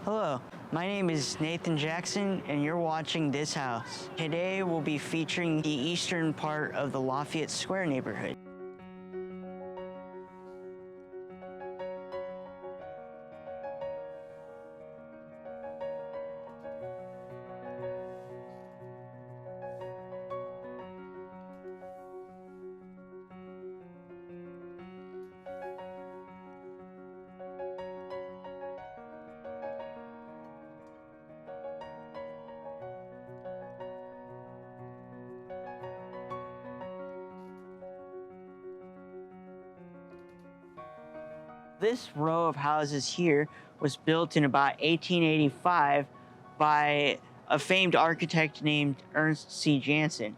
Hello, my name is Nathan Jackson and you're watching This House. Today we'll be featuring the eastern part of the Lafayette Square neighborhood. This row of houses here was built in about 1885 by a famed architect named Ernst C. Jansen.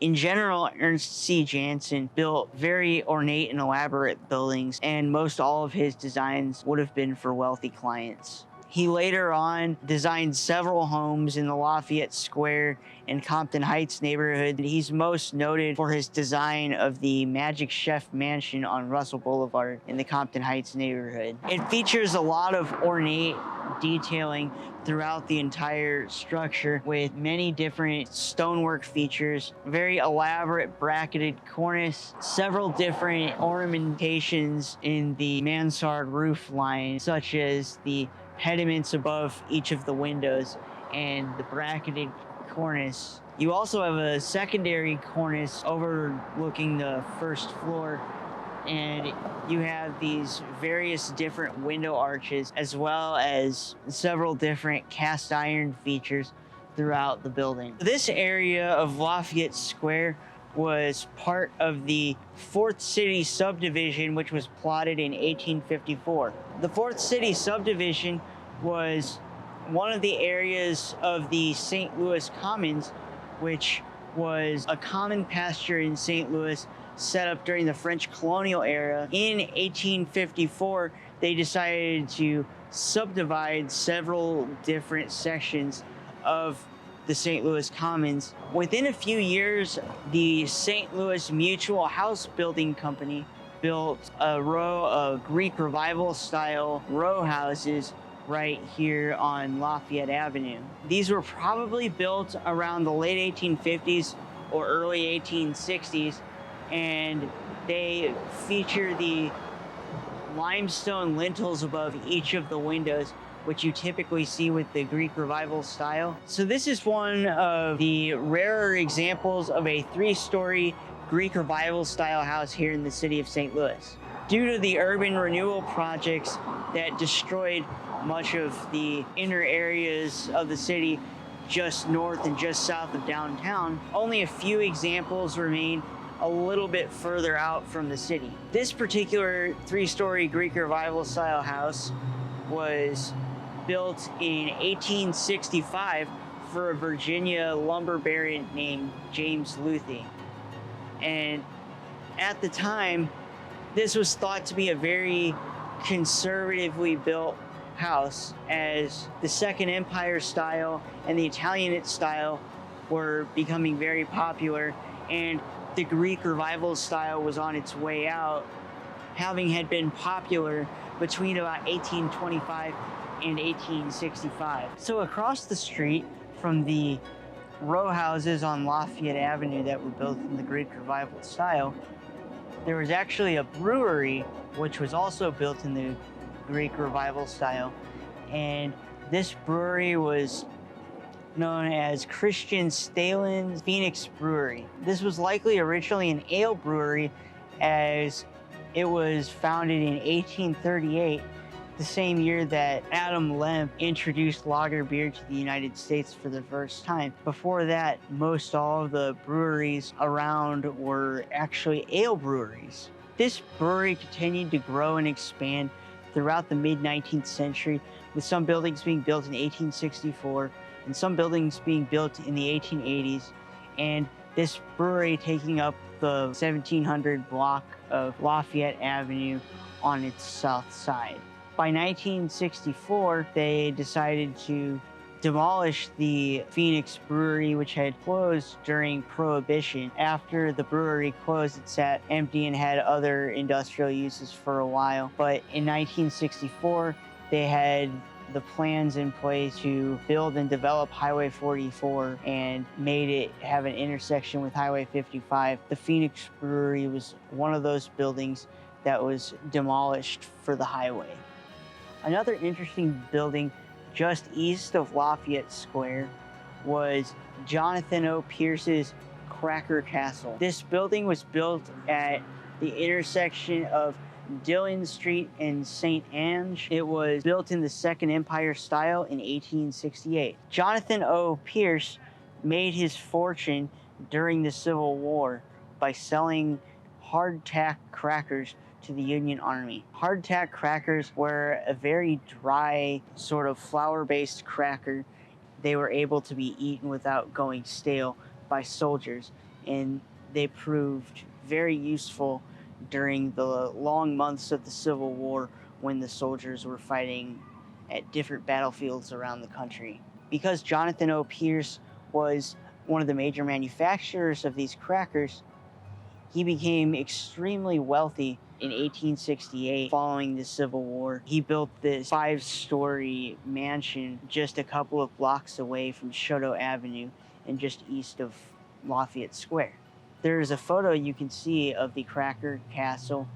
In general, Ernst C. Jansen built very ornate and elaborate buildings, and most all of his designs would have been for wealthy clients. He later on designed several homes in the Lafayette Square and Compton Heights neighborhood. He's most noted for his design of the Magic Chef Mansion on Russell Boulevard in the Compton Heights neighborhood. It features a lot of ornate detailing throughout the entire structure with many different stonework features, very elaborate bracketed cornice, several different ornamentations in the mansard roof line, such as the pediments above each of the windows and the bracketed cornice. You also have a secondary cornice overlooking the first floor, and you have these various different window arches as well as several different cast iron features throughout the building. This area of Lafayette Square was part of the 4th City Subdivision, which was plotted in 1854. The 4th City Subdivision was one of the areas of the St. Louis Commons, which was a common pasture in St. Louis set up during the French colonial era. In 1854, they decided to subdivide several different sections of the St. Louis Commons. Within a few years, the St. Louis Mutual House Building Company built a row of Greek Revival style row houses right here on Lafayette Avenue. These were probably built around the late 1850s or early 1860s, and they feature the limestone lintels above each of the windows, which you typically see with the Greek Revival style. So this is one of the rarer examples of a 3-story Greek Revival style house here in the city of St. Louis. Due to the urban renewal projects that destroyed much of the inner areas of the city just north and just south of downtown, only a few examples remain a little bit further out from the city. This particular 3-story Greek Revival style house was built in 1865 for a Virginia lumber baron named James Luthi. And at the time, this was thought to be a very conservatively built house, as the Second Empire style and the Italianate style were becoming very popular, and the Greek Revival style was on its way out, having had been popular between about 1825 and 1865. So across the street from the row houses on Lafayette Avenue that were built in the Greek Revival style, there was actually a brewery which was also built in the Greek Revival style, and this brewery was known as Christian Stalin's Phoenix Brewery. This was likely originally an ale brewery, as it was founded in 1838, the same year that Adam Lemp introduced lager beer to the United States for the first time. Before that, most all of the breweries around were actually ale breweries. This brewery continued to grow and expand throughout the mid-19th century, with some buildings being built in 1864 and some buildings being built in the 1880s, and this brewery taking up the 1700 block of Lafayette Avenue on its south side. By 1964, they decided to demolish the Phoenix Brewery, which had closed during Prohibition. After the brewery closed, it sat empty and had other industrial uses for a while. But in 1964, they had the plans in place to build and develop Highway 44 and made it have an intersection with Highway 55. The Phoenix Brewery was one of those buildings that was demolished for the highway. Another interesting building just east of Lafayette Square was Jonathan O. Pierce's Cracker Castle. This building was built at the intersection of Dillon Street and St. Ange. It was built in the Second Empire style in 1868. Jonathan O. Pierce made his fortune during the Civil War by selling hardtack crackers to the Union Army. Hardtack crackers were a very dry, sort of flour-based cracker. They were able to be eaten without going stale by soldiers, and they proved very useful during the long months of the Civil War when the soldiers were fighting at different battlefields around the country. Because Jonathan O. Pierce was one of the major manufacturers of these crackers, he became extremely wealthy in 1868 following the Civil War. He built this 5-story mansion just a couple of blocks away from Chouteau Avenue and just east of Lafayette Square. There's a photo you can see of the Cracker Castle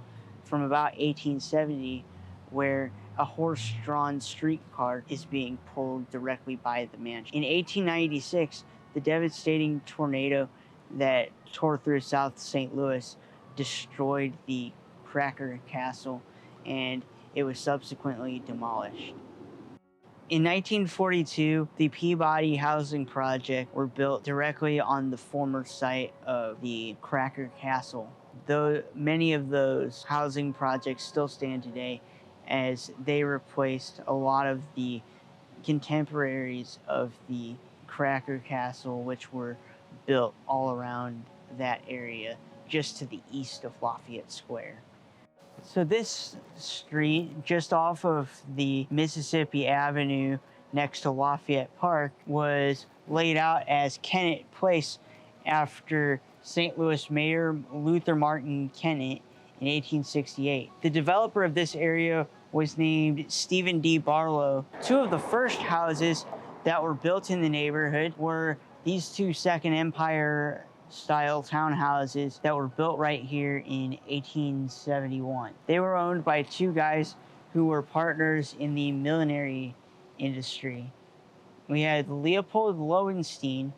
from about 1870 where a horse-drawn streetcar is being pulled directly by the mansion. In 1896, the devastating tornado that tore through South St. Louis destroyed the Cracker Castle, and it was subsequently demolished. In 1942, the Peabody Housing Project were built directly on the former site of the Cracker Castle. Though many of those housing projects still stand today, as they replaced a lot of the contemporaries of the Cracker Castle, which were built all around that area, just to the east of Lafayette Square. So this street, just off of the Mississippi Avenue next to Lafayette Park, was laid out as Kennett Place after St. Louis Mayor Luther Martin Kennett in 1868. The developer of this area was named Stephen D. Barlow. Two of the first houses that were built in the neighborhood were these two Second Empire style townhouses that were built right here in 1871. They were owned by two guys who were partners in the millinery industry. We had Leopold Lowenstein,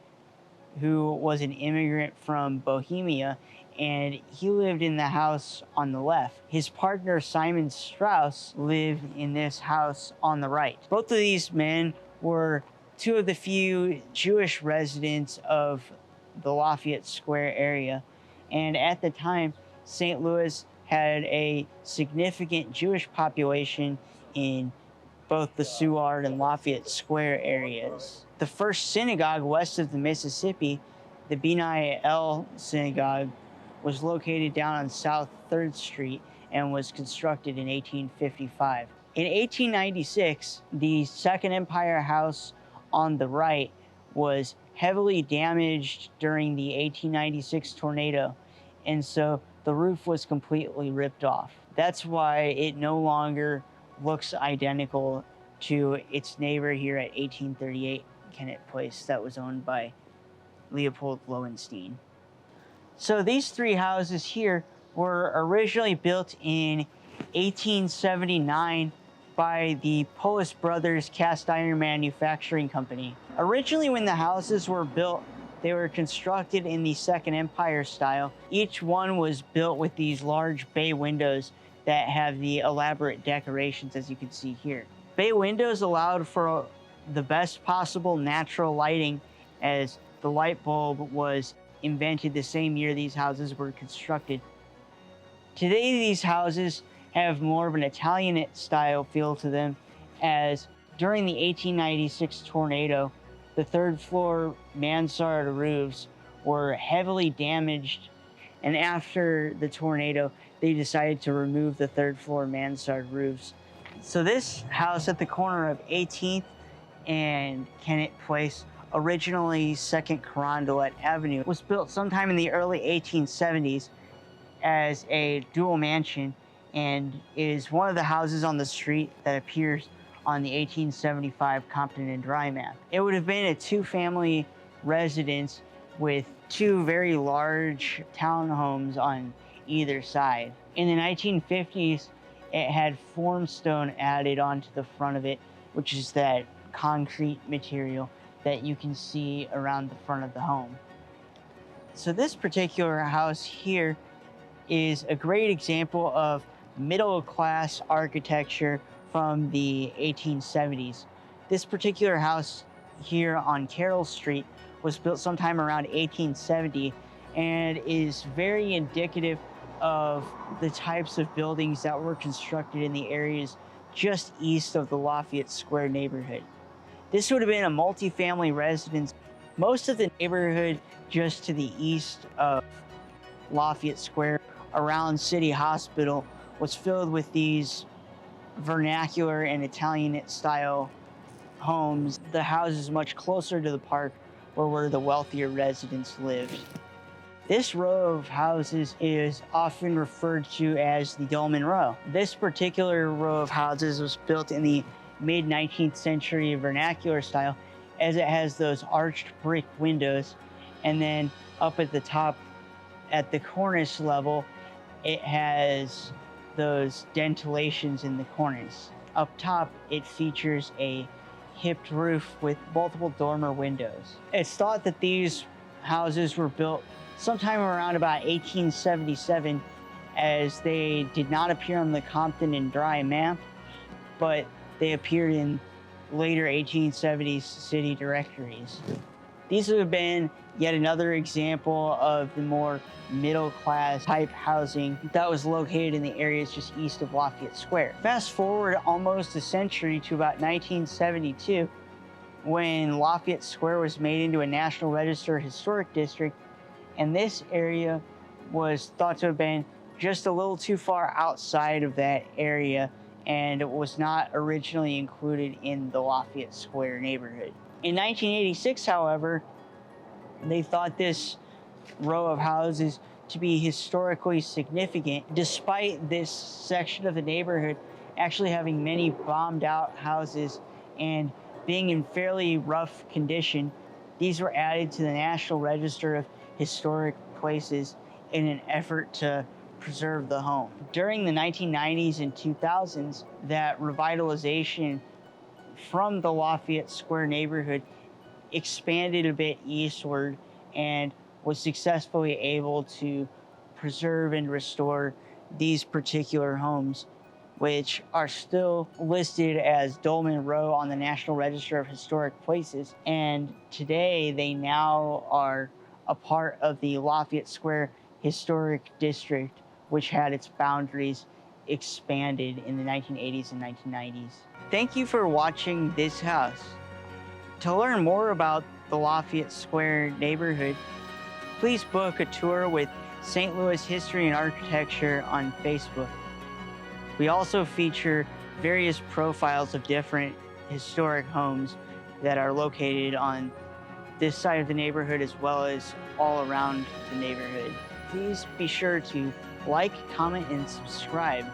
who was an immigrant from Bohemia, and he lived in the house on the left. His partner, Simon Strauss, lived in this house on the right. Both of these men were two of the few Jewish residents of the Lafayette Square area, and at the time, St. Louis had a significant Jewish population in both the Soulard and Lafayette Square areas. The first synagogue west of the Mississippi, the B'nai El Synagogue, was located down on South 3rd Street and was constructed in 1855. In 1896, the Second Empire House on the right was heavily damaged during the 1896 tornado, and so the roof was completely ripped off. That's why it no longer looks identical to its neighbor here at 1838 Kennett Place that was owned by Leopold Lowenstein. So these three houses here were originally built in 1879 by the Polis Brothers Cast Iron Manufacturing Company. Originally, when the houses were built, they were constructed in the Second Empire style. Each one was built with these large bay windows that have the elaborate decorations, as you can see here. Bay windows allowed for the best possible natural lighting, as the light bulb was invented the same year these houses were constructed. Today, these houses have more of an Italian style feel to them, as during the 1896 tornado, the third floor mansard roofs were heavily damaged, and after the tornado, they decided to remove the third floor mansard roofs. So this house at the corner of 18th and Kennett Place, originally 2nd Carondelet Avenue, was built sometime in the early 1870s as a dual mansion, and is one of the houses on the street that appears on the 1875 Compton and Dry map. It would have been a two-family residence with two very large townhomes on either side. In the 1950s, it had formstone added onto the front of it, which is that concrete material that you can see around the front of the home. So this particular house here is a great example of middle-class architecture from the 1870s. This particular house here on Carroll Street was built sometime around 1870 and is very indicative of the types of buildings that were constructed in the areas just east of the Lafayette Square neighborhood. This would have been a multi-family residence. Most of the neighborhood just to the east of Lafayette Square around City Hospital was filled with these vernacular and Italian style homes. The houses much closer to the park were where the wealthier residents lived. This row of houses is often referred to as the Dolman Row. This particular row of houses was built in the mid-19th century vernacular style, as it has those arched brick windows, and then up at the top at the cornice level it has those dentalations in the cornice. Up top it features a hipped roof with multiple dormer windows. It's thought that these houses were built sometime around about 1877, as they did not appear on the Compton and Dry map, but they appeared in later 1870s city directories. These would have been yet another example of the more middle-class type housing that was located in the areas just east of Lafayette Square. Fast forward almost a century to about 1972, when Lafayette Square was made into a National Register Historic District, and this area was thought to have been just a little too far outside of that area, and it was not originally included in the Lafayette Square neighborhood. In 1986, however, they thought this row of houses to be historically significant, despite this section of the neighborhood actually having many bombed out houses and being in fairly rough condition. These were added to the National Register of Historic Places in an effort to preserve the home. During the 1990s and 2000s, that revitalization from the Lafayette Square neighborhood expanded a bit eastward and was successfully able to preserve and restore these particular homes, which are still listed as Dolman Row on the National Register of Historic Places. And today they now are a part of the Lafayette Square Historic District, which had its boundaries expanded in the 1980s and 1990s. Thank you for watching this house. To learn more about the Lafayette Square neighborhood, please book a tour with St. Louis History and Architecture on Facebook. We also feature various profiles of different historic homes that are located on this side of the neighborhood as well as all around the neighborhood. Please be sure to like, comment, and subscribe